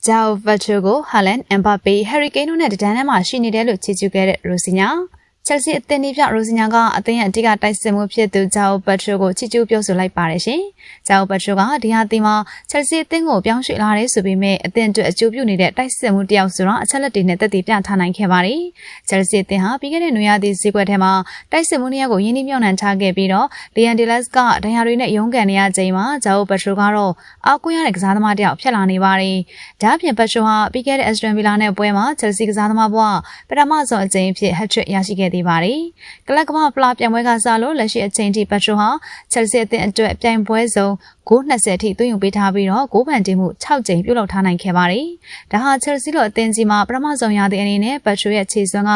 Jao Vachugo, Haaland, Mbappe, Harry Kane နဲ့တဒန်းထဲမှာရှိနေတယ်လို့ချီးကျူးခဲ့တဲ့ Rosinha Chelsea အသင်းပြ Rosinha ကအသင်းရဲ့အဓိကတိုက်စစ်မှုဖြစ်သူ Jao Vachugo ကိုချီးကျူးပြောဆိုလိုက်ပါတယ်ရှင်။ Jao Vachugo ကဒီဟာဒီမှာ Chelsea အသင်းကိုပြောင်းရွှေ့လာတယ်ဆိုပေမဲ့အသင်းအတွက်အကျိုးပြုနေတဲ့တိုက်စစ်မှုတယောက်ဆိုတော့အချက်လက်တွေနဲ့သက်သေပြထားနိုင်ခဲ့ပါတယ်။ Chelsea အသင်းဟာပြီးခဲ့တဲ့နွေရာသီဈေးကွက်ထဲမှာတိုက်စစ်မှုနှစ်ယောက်ကိုယင်းနှိမ့်မြှောက်နှံထားခဲ့ပြီးတော့ Liam Delap ကဒဏ်ရာတွေနဲ့ရုန်းကန်နေရချိန်မှာ Jao Vachugo ကတော့အားကိုးရတဲ့ကစားသမားတယောက်ဖြစ်လာနေပါတယ်။ဒါ့အပြင် Vachugo ဟာပြီးခဲ့တဲ့ Aston Villa နဲ့ပွဲမှာ Chelsea ကစားသမားဘဝပထမဆုံးအကြိမ်အဖြစ် hat-trick ရရှိခဲ့သေးပါတယ်။ကလပ်ကမ္ဘာဖလားပြိုင်ပွဲကစားလို့လက်ရှိအချိန်ထိ Vachugo ဟာ Chelsea အသင်းအတွက်ပြိုင်ပွဲစုံဂိုး20အထိသွင်းယူပေးထားပြီးတော့ဂိုးပန်တင်မှု6ကြိမ်ပြုလုပ်ထားနိုင်ခဲ့ပါတယ်။ဒါဟာ Chelsea လိုအသင်းကြီးမှာပထမဆုံးရာသီအနေနဲ့ Vachugo ရဲ့ခြေစွမ်းက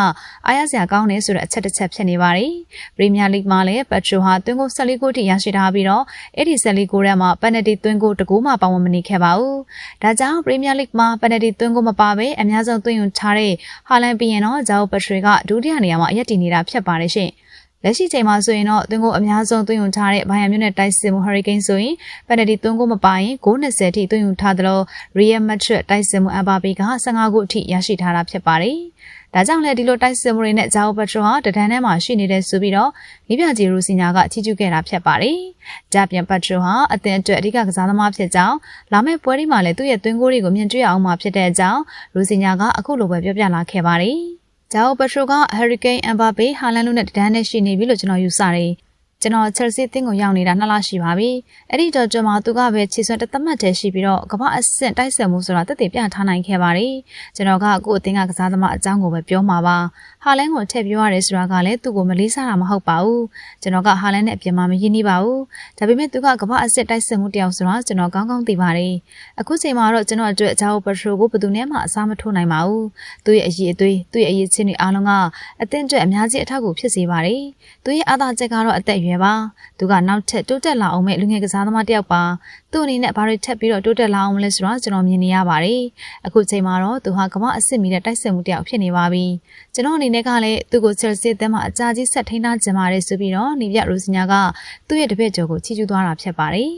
အားရစရာကောင်းတယ်ဆိုတဲ့အချက်တစ်ချက်ဖြစ်နေပါတယ်။ Premier League မှာလည်း Vachugo ဟာသွင်းဂိုး14ဂိုးထိရရှိထားပြီးတော့အဲ့ဒီ14ဂိုးထဲမှာ penalty သွင်းဂိုး1ဂိုးမှပါဝင်မနေခဲ့ပါဘူး။ဒါကြောင့် Premier League မှာ penalty သွင်းဂိုးမပါဘဲအများဆုံးသွင်းယူထားတဲ့ Haaland ပြီးရင်တော့ Jao Vachugo ကဒုတိယနေရာမှာအရက်တည်နေတာဖြစ်ပါတယ်ရှင်။လက်ရှိချိန်မှာဆိုရင်တော့သွင်းကိုအများဆုံးသွင်းယူထားတဲ့ဘိုင်ယန်မြို့နယ်တိုက်စစ်မှု Harry Kane ဆိုရင်ပယ်နတီသွင်းကိုမပါရင်ဂိုး20အထိသွင်းယူထားသလို Real Madrid တိုက်စစ်မှု Mbappe က15ဂိုးအထိရရှိထားတာဖြစ်ပါတယ်။ဒါကြောင့်လည်းဒီလိုတိုက်စစ်မှုတွေနဲ့ Jao Vachugo ဟာတဒန်းထဲမှာရှိနေတဲ့ဆိုပြီးတော့မိပြကြီး Rosinha ကချီးကျူးခဲ့တာဖြစ်ပါတယ်။ဒါပြန် Vachugo ဟာအသင်းအတွက်အဓိကကစားသမားဖြစ်ကြောင်းလာမယ့်ပွဲတွေမှာလည်းသူ့ရဲ့သွင်းဂိုးတွေကိုမြင်တွေ့အောင်မှာဖြစ်တဲ့အကြောင်း Rosinha ကအခုလိုပဲပြောပြလာခဲ့ပါတယ်။ Jao Vachugo က Harry Kane, Mbappe, Haaland တို့နဲ့တဒန်းနဲ့ရှိနေပြီလို့ကျွန်တော်ယူဆတယ်။ကျွန်တော် Chelsea အသင်းကိုရောက်နေတာ2လရှိပါပြီ။အဲ့ဒီတော့ကျွန်တော်သူကပဲခြေစွမ်းတစ်သက်မှတ်တည်းရှိပြီးတော့ကမ္ဘာအဆင့်တိုက်ဆက်မှုဆိုတာတက်တည်ပြထားနိုင်ခဲ့ပါတယ်။ကျွန်တော်ကကို့အသင်းကကစားသမားအကြောင်းကိုပဲပြောမှာပါ။ Haaland ကိုထည့်ပြောရတယ်ဆိုတာကလည်းသူ့ကိုမလေးစားတာမဟုတ်ပါဘူး။ကျွန်တော်က Haaland နဲ့အပြင်မှာမရင်းနှီးပါဘူး။ဒါပေမဲ့သူကကမ္ဘာအဆင့်တိုက်ဆက်မှုတယောက်ဆိုတာကျွန်တော်ကောင်းကောင်းသိပါတယ်။အခုချိန်မှာတော့ကျွန်တော်အတွက် Jao Vachugo ကိုဘယ်သူနဲ့မှအစားမထိုးနိုင်ပါဘူး။သူ့ရဲ့အရေးအသွေးသူ့ရဲ့အရေးချင်းတွေအားလုံးကအသင်းအတွက်အများကြီးအထောက်အကူဖြစ်စေပါတယ်။သူရဲ့အားသာချက်ကတော့အသက်အရွယ်ပါ။သူကနောက်ထပ်တိုးတက်လာအောင်မဲ့လူငယ်ကစားသမားတယောက်ပါသူ့အနေနဲ့ဘာတွေထပ်ပြီးတော့တိုးတက်လာအောင်မလဲဆိုတော့ကျွန်တော်မြင်နေရပါတယ်အခုချိန်မှာတော့သူဟာကမ္ဘာအဆင့်မီတဲ့တိုက်စစ်မှုတယောက်ဖြစ်နေပါပြီကျွန်တော်အနေနဲ့ကလည်းသူ့ကို Chelsea အသင်းမှာအကြာကြီးဆက်ထိန်းထားကြပါတယ်ဆိုပြီးတော့နေပြ Rosinha ကသူ့ရဲ့တပည့်ကျော်ကိုချီးကျူးသွားတာဖြစ်ပါတယ်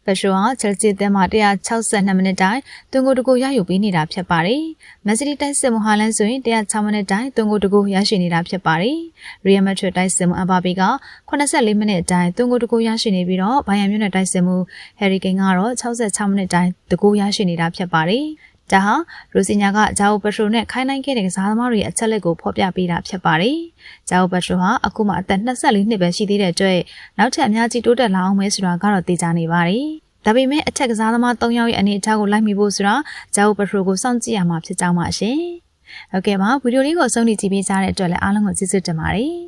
Vachugo ဟာ Chelsea အသင်းမှာ162မိနစ်တိုင်းသွင်းဂိုး1ဂိုးရယူပေးနေတာဖြစ်ပါတယ် Man City တိုက်စစ်မှု Haaland ဆိုရင်106မိနစ်တိုင်းသွင်းဂိုး1ဂိုးရရှိနေတာဖြစ်ပါတယ် Real Madrid တိုက်စစ်မှု Mbappe က84မိနစ်တိုင်းသွင်းဂိုး1ဂိုးရရှိနေပြီးတော့ဘိုင်ယန်မြို့နယ်တိုက်စစ်မှု Harry Kane ကတော့66မိနစ်တိုင်းတဂိုးရရှိနေတာဖြစ်ပါတယ်။ဒါဟာ Rosinha က Jao Vachugo နဲ့ခိုင်းနိုင်ခဲ့တဲ့ကစားသမားတွေရဲ့အချက်လက်ကိုဖော်ပြပေးတာဖြစ်ပါတယ်။ Jao Vachugo ဟာအခုမှအသက်24နှစ်ပဲရှိသေးတဲ့အတွက်နောက်ထပ်အများကြီးတိုးတက်လာအောင်မဲဆိုတာကတော့သိကြနေပါတယ်။ဒါပေမဲ့အထက်ကစားသမား3ယောက်ရဲ့အနေအထားကိုလိုက်မိဖို့ဆိုတာ Jao Vachugo ကိုစောင့်ကြည့်ရမှာဖြစ်ကြောင်းပါရှင်။ဟုတ်ကဲ့ပါဗီဒီယိုလေးကိုအဆုံးထိကြည့်ပေးကြတဲ့အတွက်လည်းအားလုံးကိုကျေးဇူးတင်ပါတယ်။